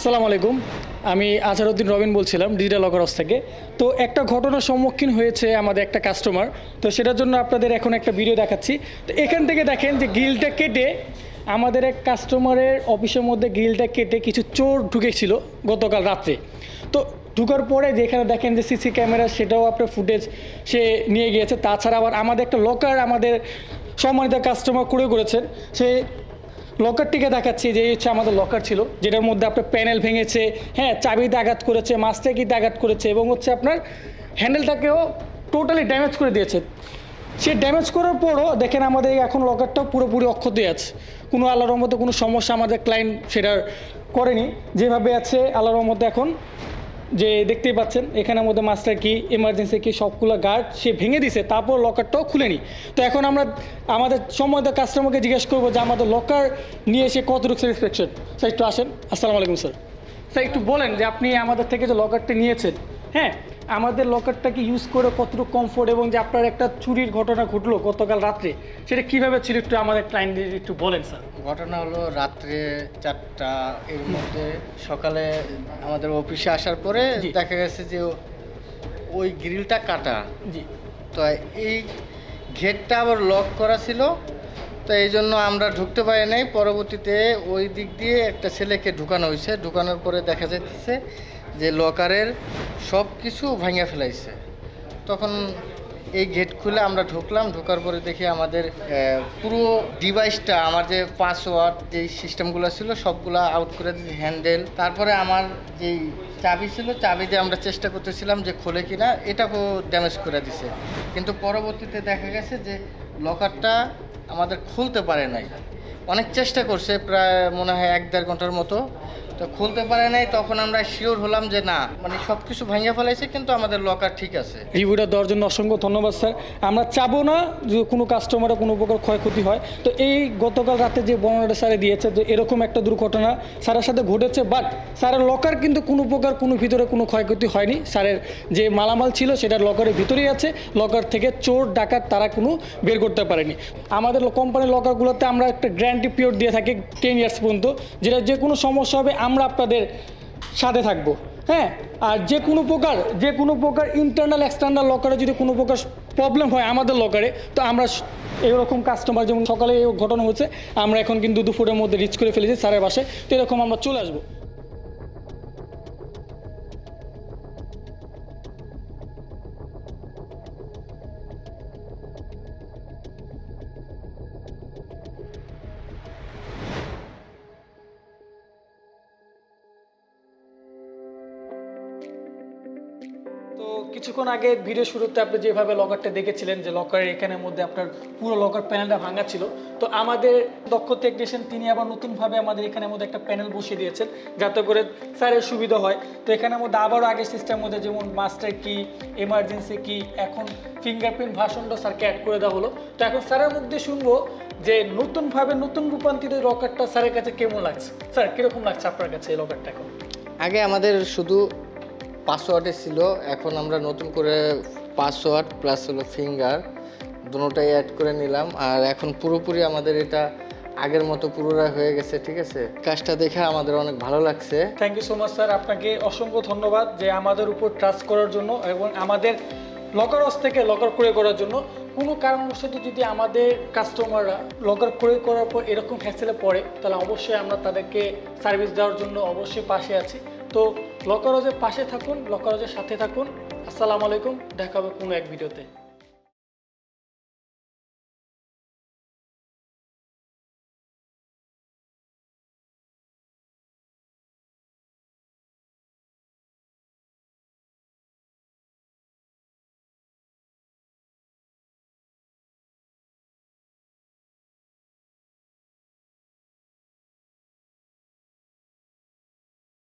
আসসালামু আলাইকুম। আমি আজহারউদ্দিন রবিন বলছিলাম ডিজিটাল লকার হাউস থেকে। তো একটা ঘটনার সম্মুখীন হয়েছে আমাদের একটা কাস্টমার, তো সেটার জন্য আপনাদের এখন একটা ভিডিও দেখাচ্ছি। তো এখান থেকে দেখেন যে গ্রিলটা কেটে আমাদের এক কাস্টমারের অফিসের মধ্যে গ্রিলটা কেটে কিছু চোর ঢুকেছিল গতকাল রাত্রে। তো ঢুকার পরে যেখানে দেখেন যে সিসি ক্যামেরা সেটাও আপনার ফুটেজ সে নিয়ে গিয়েছে। তাছাড়া আবার আমাদের একটা লকার আমাদের সম্মানিত কাস্টমার করেছেন, সে লকারটিকে দেখাচ্ছি যে হচ্ছে আমাদের লকার ছিল, যেটার মধ্যে আপনার প্যানেল ভেঙেছে, হ্যাঁ চাবিতে আঘাত করেছে, মাস্টারকিতে আঘাত করেছে এবং হচ্ছে আপনার হ্যান্ডেলটাকেও টোটালি ড্যামেজ করে দিয়েছে। সে ড্যামেজ করার পরও দেখেন আমাদের এখন লকারটা পুরোপুরি অক্ষতই আছে, কোনো আল্লাহর রহমতে কোনো সমস্যা আমাদের ক্লায়েন্ট সেটা করেনি, যেভাবে আছে আল্লাহর রহমতে। এখন যে দেখতেই পাচ্ছেন এখানের মধ্যে মাস্টার কি এমার্জেন্সি কি সবগুলো গার্ড সে ভেঙে দিছে, তারপর লকারটাও খুলেনি। তো এখন আমরা আমাদের সম্মানিত কাস্টমারকে জিজ্ঞেস করবো যে আমাদের লকার নিয়ে এসে কতটুকু স্যাটিসফ্যাকশন। স্যার একটু আসেন। আসসালামু আলাইকুম স্যার। স্যার একটু বলেন যে আপনি আমাদের থেকে যে লকারটা নিয়েছেন, হ্যাঁ আমাদের লকারটাকে ইউজ করে কতটুকু কমফোর্ট, এবং যে আপনার একটা চুরির ঘটনা ঘটলো গতকাল রাত্রে সেটা কীভাবে ছিল একটু আমাদের ক্লায়েন্টদের একটু বলেন স্যার। ঘটনা হলো রাত্রে 4টা এর মধ্যে সকালে আমাদের অফিসে আসার পরে দেখা গেছে যে ওই গ্রিলটা কাটা। জি। তো এই গেটটা আবার লক করা ছিল, তো এই জন্য আমরা ঢুকতে পারি নাই। পরবর্তীতে ওই দিক দিয়ে একটা ছেলেকে ঢুকানো হয়েছে, ঢুকানোর পরে দেখা যাচ্ছে যে লকারের সব কিছু ভাঙা ফেলাইছে। তখন এই গেট খুলে আমরা ঢুকলাম, ঢোকার পরে দেখি আমাদের পুরো ডিভাইসটা, আমার যে পাসওয়ার্ড যেই সিস্টেমগুলো ছিল সবগুলো আউট করে দিয়েছে, হ্যান্ডেল, তারপরে আমার যেই চাবি ছিল চাবি দিয়ে আমরা চেষ্টা করতেছিলাম যে খোলে কিনা, এটাকেও ড্যামেজ করে দিছে। কিন্তু পরবর্তীতে দেখা গেছে যে লকারটা আমাদের খুলতে পারে নাই, অনেক চেষ্টা করছে, প্রায় মনে হয় 1-1.5 ঘন্টার মতো, তো খুলতে পারে নাই। তখন আমরা শিওর হলাম যে না, মানে সব কিছু ভাঙিয়ে ফেলাইছে কিন্তু আমাদের লকার ঠিক আছে। রিভিউটা দেওয়ার জন্য অসংখ্য ধন্যবাদ স্যার। আমরা চাবো না যে কোনো কাস্টমারের কোনো প্রকার ক্ষয়ক্ষতি হয়। তো এই গতকাল রাতে যে বর্ণনাটা স্যারে দিয়েছে যে এরকম একটা দুর্ঘটনা স্যারের সাথে ঘটেছে, বাট স্যারের লকার কিন্তু কোনো প্রকার কোনো ভিতরে কোনো ক্ষয়ক্ষতি হয়নি। স্যারের যে মালামাল ছিল সেটা লকারের ভিতরেই আছে, লকার থেকে চোর ডাকাত তারা কোনো বের করতে পারেনি। আমাদের কোম্পানির লকারগুলোতে আমরা একটা গ্যারান্টি পিরিয়ড দিয়ে থাকি 10 ইয়ার্স পর্যন্ত, যেটা যে কোনো সমস্যা হবে আমরা আপনাদের সাথে থাকবো, হ্যাঁ। আর যে কোনো প্রকার ইন্টারনাল এক্সটার্নাল লকারে যদি কোনো প্রকার প্রবলেম হয় আমাদের লকারে, তো আমরা এরকম কাস্টমার, যেমন সকালে এই ঘটনা হচ্ছে, আমরা এখন কিন্তু দুপুরের মধ্যে রিচ করে ফেলেছি স্যারের বাসায়, তো এরকম আমরা চলে আসবো। তো কিছুক্ষণ আগে ভিডিও শুরুতে আপনি যেভাবে লকারটা দেখেছিলেন যে লকারের এখানের মধ্যে আপনার পুরো লকার প্যানেলটা ভাঙা ছিল, তো আমাদের দক্ষ টেকনিশিয়ান তিনি আবার নতুনভাবে আমাদের এখানের মধ্যে একটা প্যানেল বসিয়ে দিয়েছেন যাতে করে স্যারের সুবিধা হয়। তো এখানের মধ্যে আবারও আগের সিস্টেমের মধ্যে যেমন মাস্টার কি এমার্জেন্সি কি এখন ফিঙ্গারপ্রিন্ট ভার্সনটা স্যারকে অ্যাড করে দেওয়া হলো। তো এখন স্যারের মধ্যে শুনবো যে নতুনভাবে নতুন রূপান্তরিত লকারটা স্যারের কাছে কেমন লাগছে। স্যার কীরকম লাগছে আপনার কাছে এই লকারটা? এখন আগে আমাদের শুধু পাসওয়ার্ডে ছিল, এখন আমরা নতুন করে পাসওয়ার্ড প্লাস হলো ফিঙ্গার দুটোটাই অ্যাড করে নিলাম, আর এখন পুরোপুরি আমাদের এটা আগের মতো পুরোটা হয়ে গেছে। ঠিক আছে, কাজটা দেখে আমাদের অনেক ভালো লাগছে। Thank you so much sir, আপনাকে অসংখ্য ধন্যবাদ যে আমাদের উপর ট্রাস্ট করার জন্য এবং আমাদের লকার হাউস থেকে লকার ক্রয় করার জন্য। কোনো কারণবশত যদি আমাদের কাস্টমাররা লকার ক্রয় করার পর এরকম হ্যাসেলে পড়ে, তাহলে অবশ্যই আমরা তাদেরকে সার্ভিস দেওয়ার জন্য অবশ্যই পাশে আছি। তো লকার হাউসের পাশে থাকুন, লকার হাউসের সাথে থাকুন। আসসালামু আলাইকুম, দেখা হবে কোনো এক ভিডিওতে।